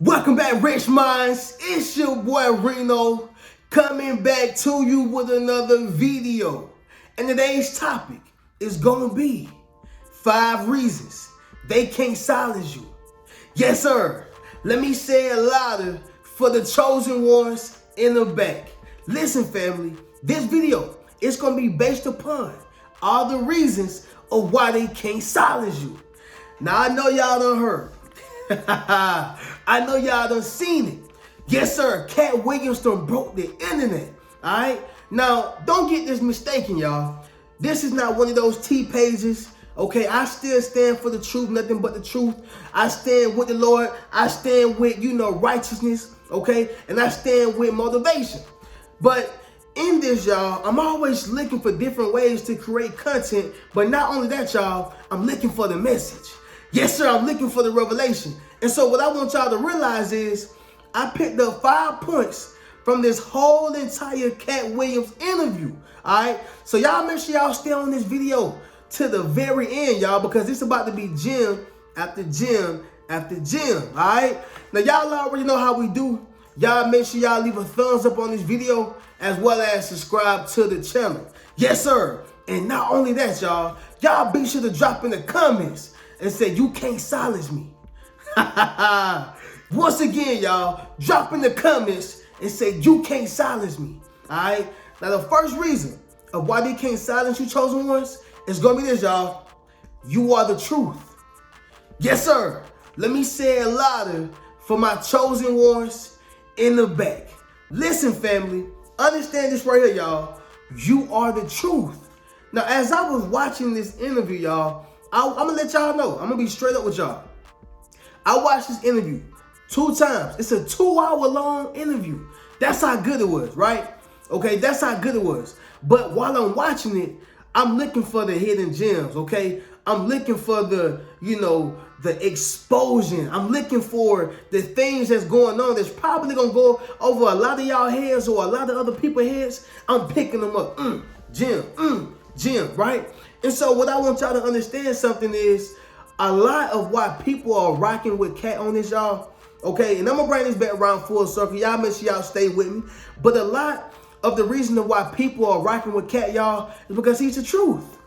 Welcome back, Rich Minds. It's your boy Reno coming back to you with another video. And today's topic is gonna be 5 reasons they can't silence you. Yes, sir. Let me say it louder for the chosen ones in the back. Listen, family, this video is gonna be based upon all the reasons of why they can't silence you. Now, I know y'all done heard. I know y'all done seen it. Yes, sir. Katt Williams done broke the internet. All right. Now, don't get this mistaken, y'all. This is not one of those T pages. Okay, I still stand for the truth, nothing but the truth. I stand with the Lord. I stand with, righteousness. Okay, and I stand with motivation. But in this, y'all, I'm always looking for different ways to create content. But not only that, y'all, I'm looking for the message. Yes, sir, I'm looking for the revelation. And so what I want y'all to realize is I picked up 5 points from this whole entire Katt Williams interview. All right. So y'all make sure y'all stay on this video to the very end, y'all, because it's about to be gym after gym after gym. All right. Now, y'all already know how we do. Y'all make sure y'all leave a thumbs up on this video as well as subscribe to the channel. Yes, sir. And not only that, y'all be sure to drop in the comments and say, you can't silence me. Once again, y'all, drop in the comments and say, you can't silence me. All right. Now, the first reason of why they can't silence you, chosen ones, is going to be this, y'all. You are the truth. Yes, sir. Let me say it louder for my chosen ones in the back. Listen, family, understand this right here, y'all. You are the truth. Now, as I was watching this interview, y'all, I'm going to let y'all know. I'm going to be straight up with y'all. I watched this interview 2 times. It's a 2-hour long interview. That's how good it was, right? Okay, that's how good it was. But while I'm watching it, I'm looking for the hidden gems, okay? I'm looking for the, the explosion. I'm looking for the things that's going on that's probably going to go over a lot of y'all heads or a lot of other people's heads. I'm picking them up. Gem, right? And so what I want y'all to understand something is a lot of why people are rocking with Katt on this, y'all. Okay, and I'm gonna bring this back around full circle. Y'all make sure y'all stay with me. But a lot of the reason of why people are rocking with Katt, y'all, is because he's the truth.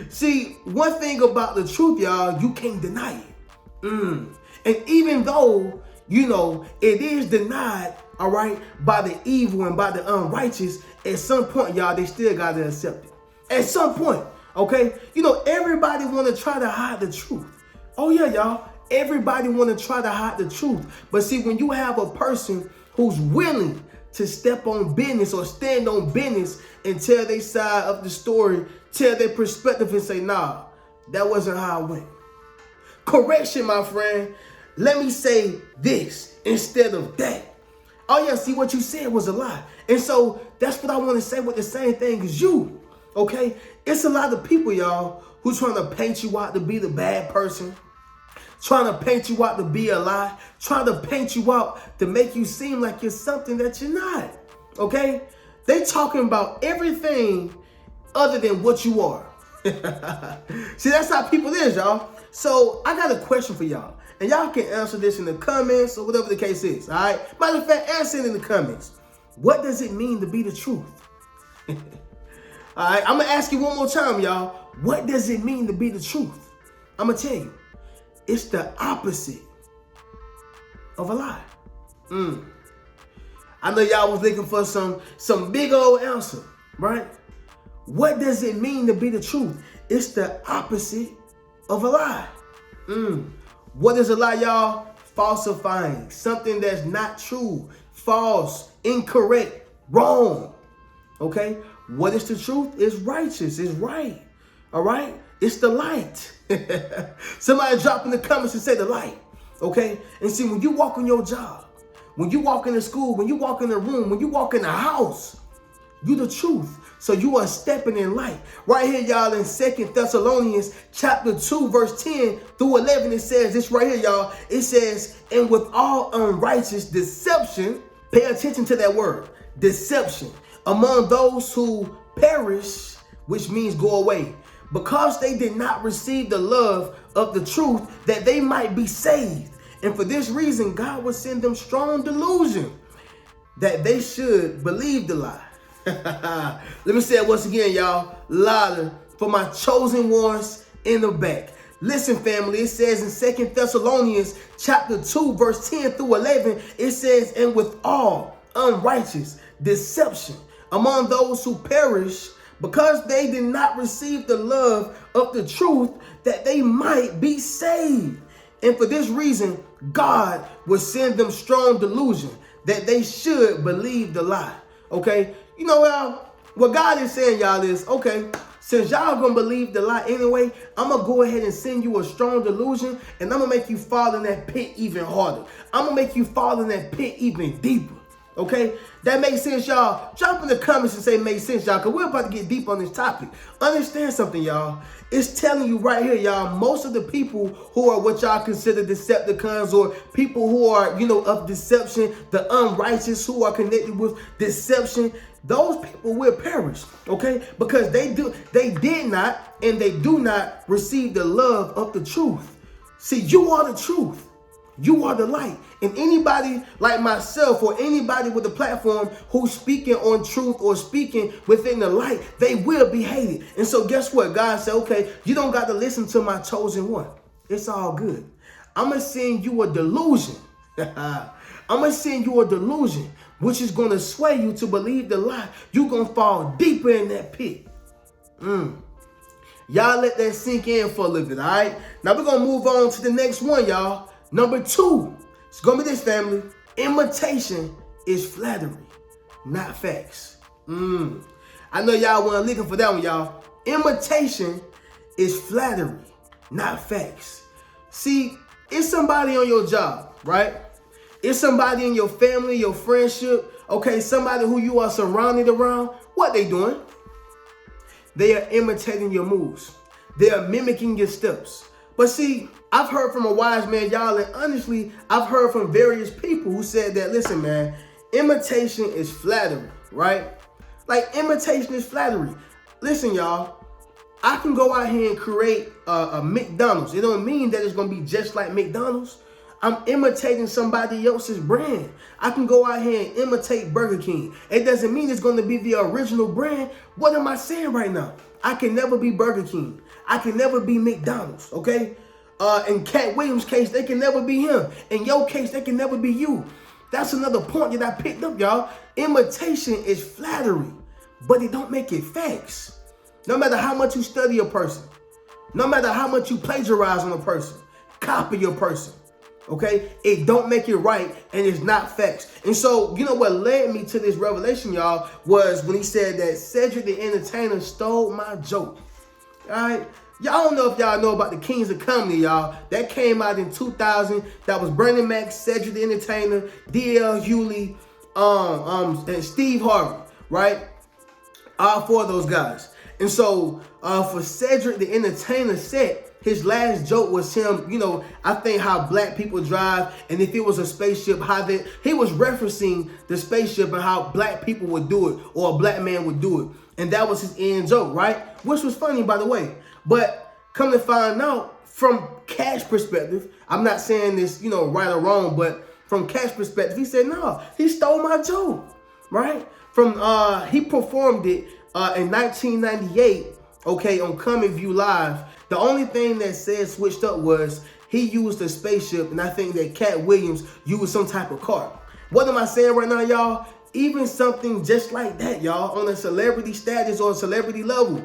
See, one thing about the truth, y'all, you can't deny it. And even though, it is denied, all right, by the evil and by the unrighteous, at some point, y'all, they still gotta accept it. At some point, okay? Everybody want to try to hide the truth. Oh, yeah, y'all. Everybody want to try to hide the truth. But see, when you have a person who's willing to step on business or stand on business and tell their side of the story, tell their perspective and say, nah, that wasn't how it went. Correction, my friend. Let me say this instead of that. Oh, yeah, see, what you said was a lie. And so that's what I want to say with the same thing as you. Okay, it's a lot of people, y'all, who trying to paint you out to be the bad person, trying to paint you out to be a lie, trying to paint you out to make you seem like you're something that you're not. Okay, they talking about everything other than what you are. See, that's how people is, y'all. So I got a question for y'all, and y'all can answer this in the comments or whatever the case is. All right. Matter of fact, answer it in the comments. What does it mean to be the truth? All right, I'm going to ask you one more time, y'all. What does it mean to be the truth? I'm going to tell you. It's the opposite of a lie. I know y'all was looking for some big old answer, right? What does it mean to be the truth? It's the opposite of a lie. What is a lie, y'all? Falsifying. Something that's not true. False. Incorrect. Wrong. Okay? What is the truth? It's righteous. It's right. All right? It's the light. Somebody drop in the comments and say the light. Okay? And see, when you walk on your job, when you walk into school, when you walk in the room, when you walk in the house, you the truth. So you are stepping in light. Right here, y'all, in 2 Thessalonians chapter 2, verse 10 through 11, it says this right here, y'all. It says, and with all unrighteous deception, pay attention to that word, deception, among those who perish, which means go away, because they did not receive the love of the truth that they might be saved. And for this reason, God will send them strong delusion that they should believe the lie. Let me say it once again, y'all. Louder for my chosen ones in the back. Listen, family, it says in 2 Thessalonians chapter 2, verse 10 through 11, it says, and with all unrighteous deception among those who perish, because they did not receive the love of the truth, that they might be saved. And for this reason, God will send them strong delusion that they should believe the lie. Okay? You know, what God is saying, y'all, is, okay, since y'all gonna believe the lie anyway, I'm gonna go ahead and send you a strong delusion, and I'm gonna make you fall in that pit even harder. I'm gonna make you fall in that pit even deeper. Okay? That makes sense, y'all? Drop in the comments and say makes sense, y'all, because we're about to get deep on this topic. Understand something, y'all. It's telling you right here, y'all, most of the people who are what y'all consider Decepticons, or people who are, of deception, the unrighteous who are connected with deception, those people will perish, okay? Because they did not, and they do not receive the love of the truth. See, you are the truth. You are the light. And anybody like myself, or anybody with a platform who's speaking on truth or speaking within the light, they will be hated. And so guess what? God said, okay, you don't got to listen to my chosen one. It's all good. I'm going to send you a delusion. I'm going to send you a delusion, which is going to sway you to believe the lie. You're going to fall deeper in that pit. Y'all let that sink in for a little bit, all right? Now we're going to move on to the next one, y'all. Number 2, it's going to be this, family. Imitation is flattery, not facts. I know y'all weren't looking for that one, y'all. Imitation is flattery, not facts. See, it's somebody on your job, right? It's somebody in your family, your friendship, okay, somebody who you are surrounded around. What they doing? They are imitating your moves. They are mimicking your steps. But see, I've heard from a wise man, y'all, and honestly, I've heard from various people who said that, listen, man, imitation is flattery, right? Like, imitation is flattery. Listen, y'all, I can go out here and create a McDonald's. It don't mean that it's going to be just like McDonald's. I'm imitating somebody else's brand. I can go out here and imitate Burger King. It doesn't mean it's going to be the original brand. What am I saying right now? I can never be Burger King. I can never be McDonald's, okay? In Katt Williams' case, they can never be him. In your case, they can never be you. That's another point that I picked up, y'all. Imitation is flattery, but it don't make it facts. No matter how much you study a person, no matter how much you plagiarize on a person, copy your person, okay? It don't make it right, and it's not facts. And so, you know what led me to this revelation, y'all, was when he said that Cedric the Entertainer stole my joke. All right? Y'all don't know if y'all know about the Kings of Comedy, y'all. That came out in 2000. That was Bernie Mac, Cedric the Entertainer, D.L. Hewley, and Steve Harvey, right? All 4 of those guys. And so for Cedric the Entertainer set, his last joke was him, I think how black people drive, and if it was a spaceship, he was referencing the spaceship and how black people would do it, or a black man would do it. And that was his end joke, right? Which was funny, by the way. But come to find out, from Katt's perspective, I'm not saying this, right or wrong, but from Katt's perspective, he said, no, he stole my joke, right? He performed it in 1998, okay, on Coming View Live. The only thing that said switched up was he used a spaceship, and I think that Katt Williams used some type of car. What am I saying right now, y'all? Even something just like that, y'all, on a celebrity status or a celebrity level.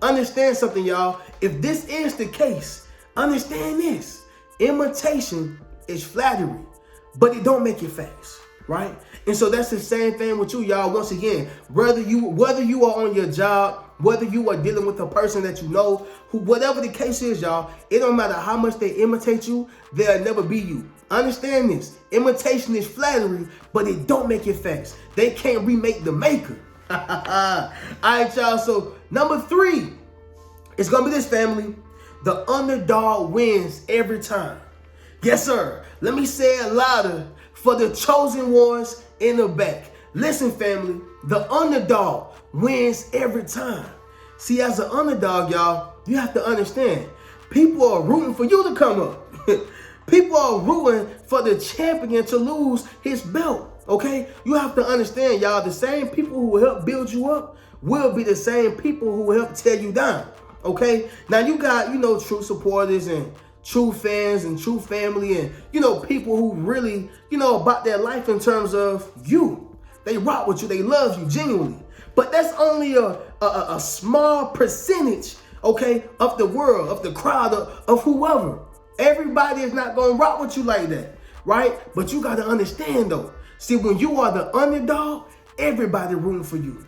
Understand something, y'all. If this is the case, understand this. Imitation is flattery, but it don't make it facts, right? And so that's the same thing with you, y'all. Once again, whether you are on your job, whether you are dealing with a person that you know, whatever the case is, y'all, it don't matter how much they imitate you, they'll never be you. Understand this. Imitation is flattery, but it don't make it facts. They can't remake the maker. All right, y'all. So number 3, it's going to be this, family. The underdog wins every time. Yes, sir. Let me say it louder for the chosen ones in the back. Listen, family. The underdog wins every time. See, as an underdog, y'all, you have to understand. People are rooting for you to come up. People are rooting for the champion to lose his belt. Okay, you have to understand, y'all. The same people who will help build you up will be the same people who will help tear you down. Okay, now you got, true supporters and true fans and true family and, people who really, about their life in terms of you. They rock with you. They love you genuinely. But that's only a small percentage, okay, of the world, of the crowd, of whoever. Everybody is not going to rock with you like that, right? But you got to understand, though. See, when you are the underdog, everybody rooting for you.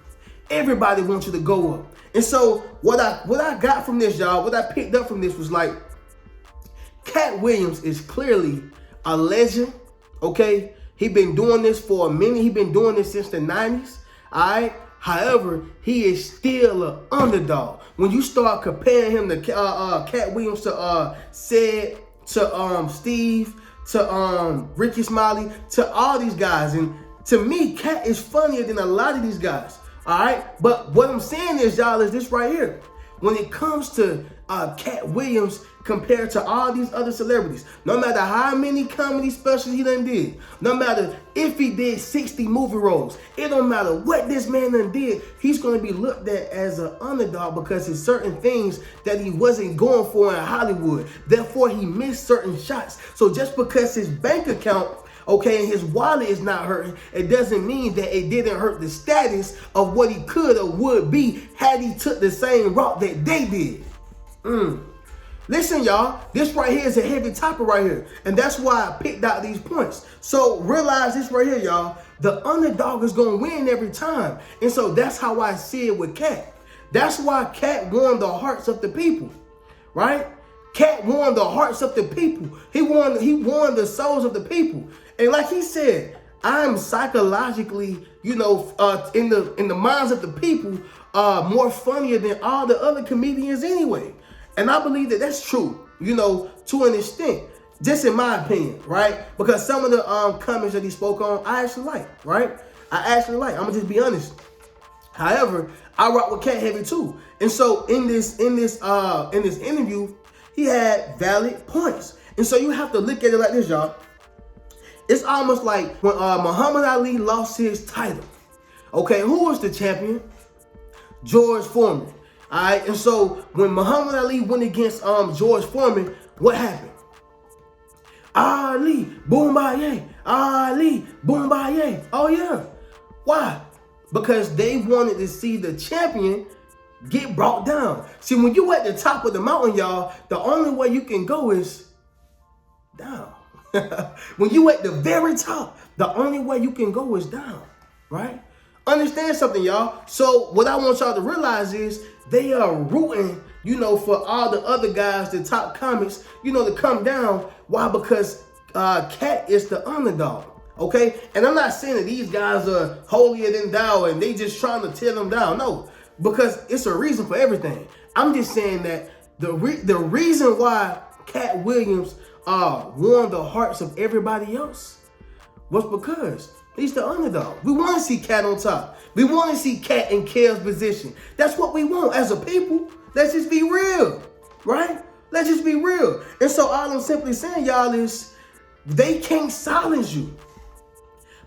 Everybody wants you to go up. And so what I got from this, y'all, what I picked up from this was like, Katt Williams is clearly a legend, okay? He been doing this for a minute. He been doing this since the 90s, all right? However, he is still an underdog. When you start comparing him to Katt Williams, to Sid, to Steve, to Ricky Smiley, to all these guys. And to me, Katt is funnier than a lot of these guys, all right? But what I'm saying is, y'all, is this right here. When it comes to Katt Williams compared to all these other celebrities, no matter how many comedy specials he done did, no matter if he did 60 movie roles, it don't matter what this man done did, he's going to be looked at as an underdog because there's certain things that he wasn't going for in Hollywood. Therefore, he missed certain shots. So just because his bank account, okay, and his wallet is not hurting, it doesn't mean that it didn't hurt the status of what he could or would be had he took the same route that they did. Listen, y'all, this right here is a heavy topic right here. And that's why I picked out these points. So realize this right here, y'all. The underdog is going to win every time. And so that's how I see it with Katt. That's why Katt won the hearts of the people, right? Katt won the hearts of the people. He won the souls of the people. And like he said, I'm psychologically, in the minds of the people, more funnier than all the other comedians anyway. And I believe that that's true, to an extent, just in my opinion, right? Because some of the comments that he spoke on, I actually like, right? I'm gonna just be honest. However, I rock with Katt heavy too. And so in this interview, he had valid points. And so you have to look at it like this, y'all. It's almost like when Muhammad Ali lost his title. Okay, who was the champion? George Foreman. All right, and so when Muhammad Ali went against George Foreman, what happened? Ali, boom-ba-yay. Ali, boom-ba-yay. Oh, yeah. Why? Because they wanted to see the champion get brought down. See, when you at the top of the mountain, y'all, the only way you can go is down. When you at the very top, the only way you can go is down, right? Understand something, y'all. So what I want y'all to realize is they are rooting, for all the other guys, the top comics, to come down. Why? Because Katt is the underdog, okay? And I'm not saying that these guys are holier than thou and they just trying to tear them down. No, because it's a reason for everything. I'm just saying that the reason why Katt Williams won the hearts of everybody else was because he's the underdog. We want to see Katt on top. We want to see Katt in Kel's position. That's what we want as a people. Let's just be real, right? Let's just be real. And so all I'm simply saying, y'all, is they can't silence you.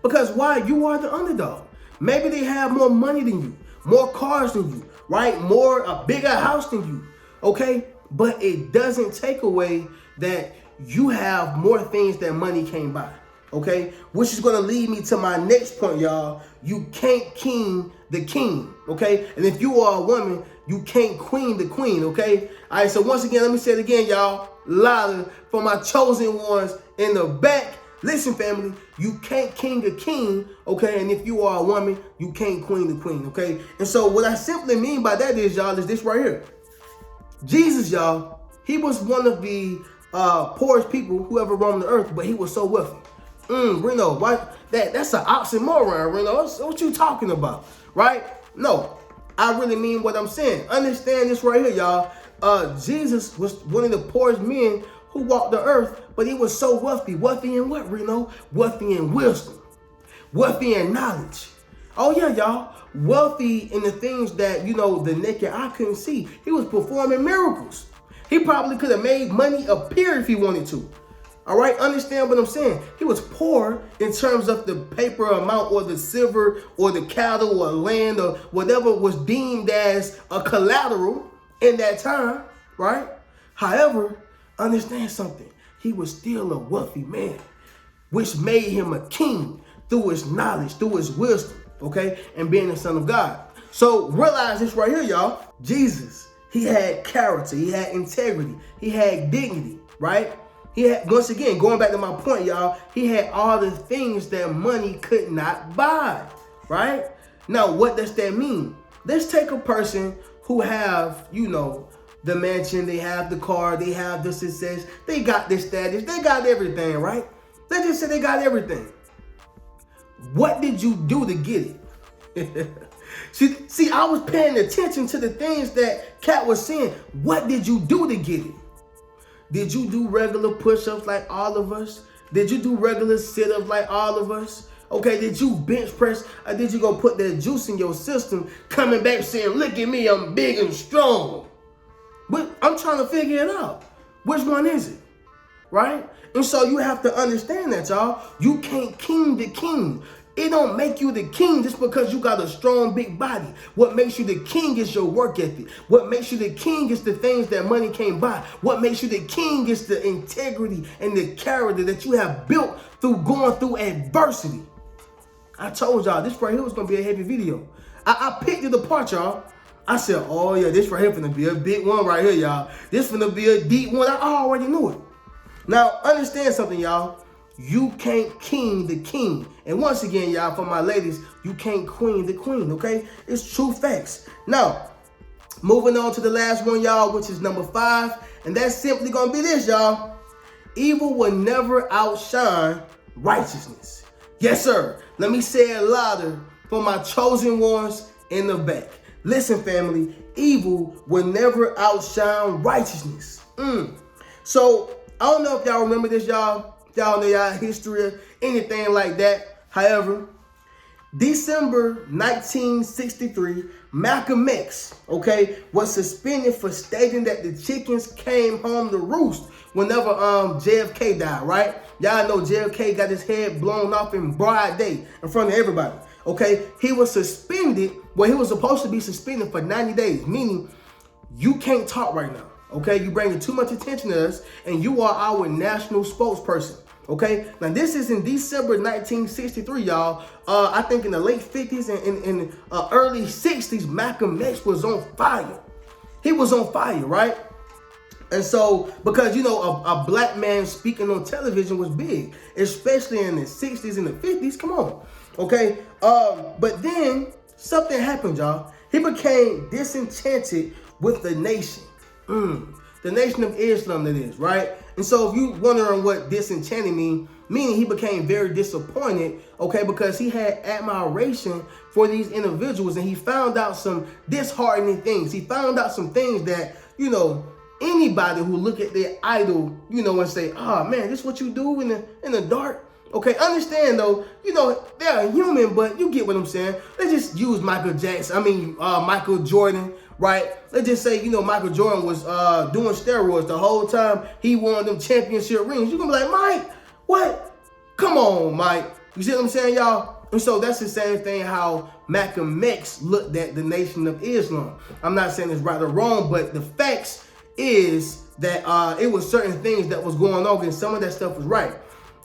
Because why? You are the underdog. Maybe they have more money than you, more cars than you, right? A bigger house than you, okay? But it doesn't take away that you have more things that money can't buy. Okay, which is going to lead me to my next point, y'all. You can't king the king, okay? And if you are a woman, you can't queen the queen, okay? All right, so once again, let me say it again, y'all, louder for my chosen ones in the back. Listen, family, you can't king a king, okay? And if you are a woman, you can't queen the queen, okay? And so what I simply mean by that is, y'all, is this right here. Jesus, y'all, he was one of the poorest people who ever roamed the earth, but he was so wealthy. Reno, what? That's an oxymoron, Reno. What you talking about, right? No, I really mean what I'm saying. Understand this right here, y'all. Jesus was one of the poorest men who walked the earth, but he was so wealthy. Wealthy in what, Reno? Wealthy in wisdom. Wealthy in knowledge. Oh, yeah, y'all. Wealthy in the things that, the naked eye couldn't see. He was performing miracles. He probably could have made money appear if he wanted to. All right, understand what I'm saying. He was poor in terms of the paper amount or the silver or the cattle or land or whatever was deemed as a collateral in that time, right? However, understand something. He was still a wealthy man, which made him a king through his knowledge, through his wisdom, okay, and being the son of God. So realize this right here, y'all. Jesus, he had character, he had integrity, he had dignity, right? He had, once again, going back to my point, y'all, he had all the things that money could not buy, right? Now, what does that mean? Let's take a person who have, the mansion, they have the car, they have the success, they got the status, they got everything, right? Let's just say they got everything. What did you do to get it? See, I was paying attention to the things that Katt was saying. What did you do to get it? Did you do regular push-ups like all of us? Did you do regular sit-ups like all of us? Okay, did you bench press? Or did you go put that juice in your system, coming back saying, look at me, I'm big and strong? But I'm trying to figure it out. Which one is it? Right? And so you have to understand that, y'all. You can't king the king. It don't make you the king just because you got a strong, big body. What makes you the king is your work ethic. What makes you the king is the things that money can't buy. What makes you the king is the integrity and the character that you have built through going through adversity. I told y'all this right here was going to be a heavy video. I picked it apart, y'all. I said, oh yeah, this right here finna be a big one right here, y'all. This finna be a deep one. I already knew it. Now, understand something, y'all. You can't king the king. And once again, y'all, for my ladies, you can't queen the queen, okay? It's true facts. Now, moving on to the last one, y'all, which is number 5. And that's simply going to be this, y'all. Evil will never outshine righteousness. Yes, sir. Let me say it louder for my chosen ones in the back. Listen, family, evil will never outshine righteousness. So, I don't know if y'all remember this, y'all. Y'all know y'all history or anything like that. However, December 1963, Malcolm X, okay, was suspended for stating that the chickens came home to roost whenever JFK died, right? Y'all know JFK got his head blown off in broad day in front of everybody, okay? He was suspended, well, he was supposed to be suspended for 90 days, meaning you can't talk right now. Okay, you bringing too much attention to us, and you are our national spokesperson. Okay, now this is in December 1963, y'all. I think in the late 50s and in early 60s, Malcolm X was on fire. He was on fire, right? And so, because, a black man speaking on television was big, especially in the 60s and the 50s. Come on, okay? But then something happened, y'all. He became disenchanted with the nation. The Nation of Islam, that is, right? And so if you wondering what disenchanted meaning he became very disappointed, okay, because he had admiration for these individuals, and he found out some disheartening things. He found out some things that, anybody who look at their idol, and say, oh man, this is what you do in the dark. Okay, understand though, they're human, but you get what I'm saying. Let's just use Michael Jordan, right? Let's just say, Michael Jordan was doing steroids the whole time he won them championship rings. You're gonna be like, Mike, what? Come on, Mike. You see what I'm saying, y'all? And so that's the same thing how Malcolm X looked at the Nation of Islam. I'm not saying it's right or wrong, but the facts is that it was certain things that was going on, and some of that stuff was right.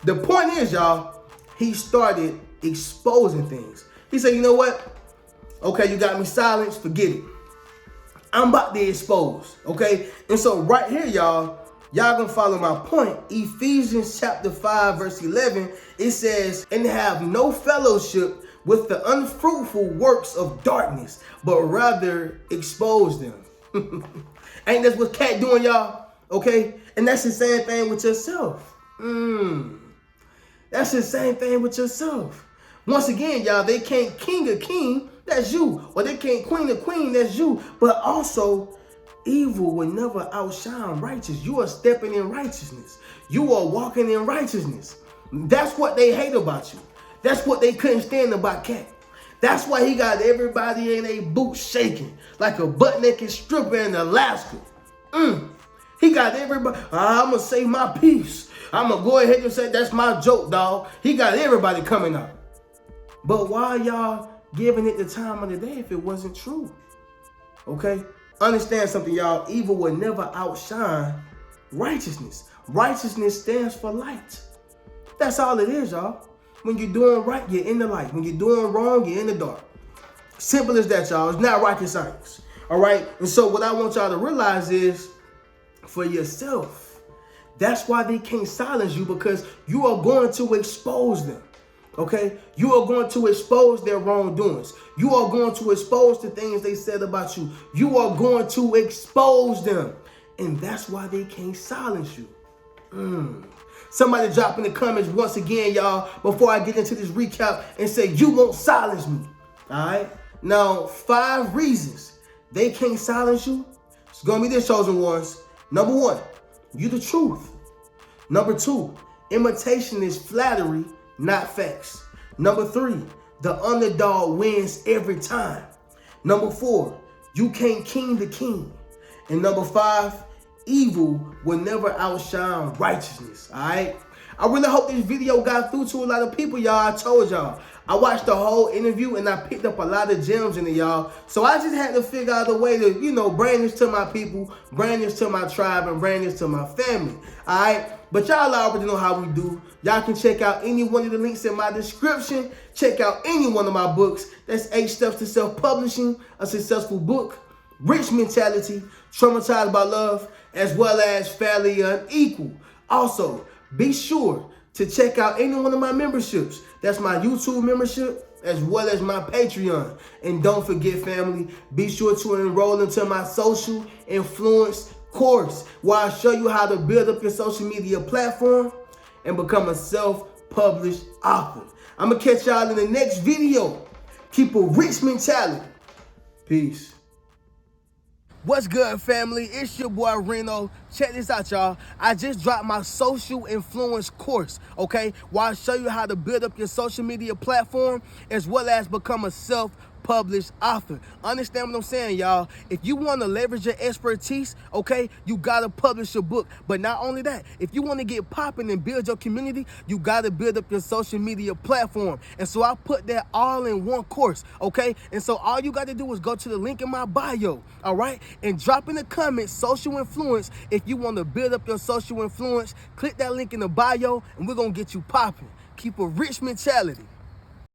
The point is, y'all, he started exposing things. He said, you know what? Okay, you got me silenced, forget it. I'm about to expose, okay? And so right here, y'all gonna follow my point. Ephesians chapter 5, verse 11, it says, and have no fellowship with the unfruitful works of darkness, but rather expose them. Ain't that what Katt doing, y'all? Okay? And that's the same thing with yourself. That's the same thing with yourself. Once again, y'all, they can't king a king, that's you. Or they can't queen a queen, that's you. But also, evil will never outshine righteous. You are stepping in righteousness. You are walking in righteousness. That's what they hate about you. That's what they couldn't stand about Katt. That's why he got everybody in a boot shaking like a butt-naked stripper in Alaska. He got everybody, I'm going to say my piece. I'm going to go ahead and say that's my joke, dog. He got everybody coming out. But why y'all giving it the time of the day if it wasn't true? Okay? Understand something, y'all. Evil will never outshine righteousness. Righteousness stands for light. That's all it is, y'all. When you're doing right, you're in the light. When you're doing wrong, you're in the dark. Simple as that, y'all. It's not rocket science. All right? And so what I want y'all to realize is, for yourself, that's why they can't silence you, because you are going to expose them. Okay? You are going to expose their wrongdoings. You are going to expose the things they said about you. You are going to expose them. And that's why they can't silence you. Somebody drop in the comments once again, y'all, before I get into this recap, and say, you won't silence me. All right? Now, 5 reasons they can't silence you. It's going to be this, chosen ones. Number 1, you the truth. Number 2, imitation is flattery, not facts. Number 3, the underdog wins every time. Number 4, you can't king the king. And number 5, evil will never outshine righteousness. All right? I really hope this video got through to a lot of people, y'all. I told y'all. I watched the whole interview and I picked up a lot of gems in it, y'all. So I just had to figure out a way to, bring this to my people, bring this to my tribe, and bring this to my family. All right? But y'all already know how we do. Y'all can check out any one of the links in my description. Check out any one of my books. That's 8 Steps to Self-Publishing, a Successful Book, Rich Mentality, Traumatized by Love, as well as Fairly Unequal. Also, be sure to check out any one of my memberships. That's my YouTube membership, as well as my Patreon. And don't forget, family, be sure to enroll into my social influence course, where I show you how to build up your social media platform and become a self-published author. I'm going to catch y'all in the next video. Keep a rich mentality. Peace. What's good, family? It's your boy Reno. Check this out, y'all. I just dropped my social influence course, okay? Where I show you how to build up your social media platform as well as become a self-published author. Understand what I'm saying, y'all? If you want to leverage your expertise, okay, you got to publish your book. But not only that, if you want to get popping and build your community, you got to build up your social media platform. And so I put that all in one course, okay? And so all you got to do is go to the link in my bio, all right? And drop in the comments, social influence. If you want to build up your social influence, click that link in the bio and we're going to get you popping. Keep a rich mentality.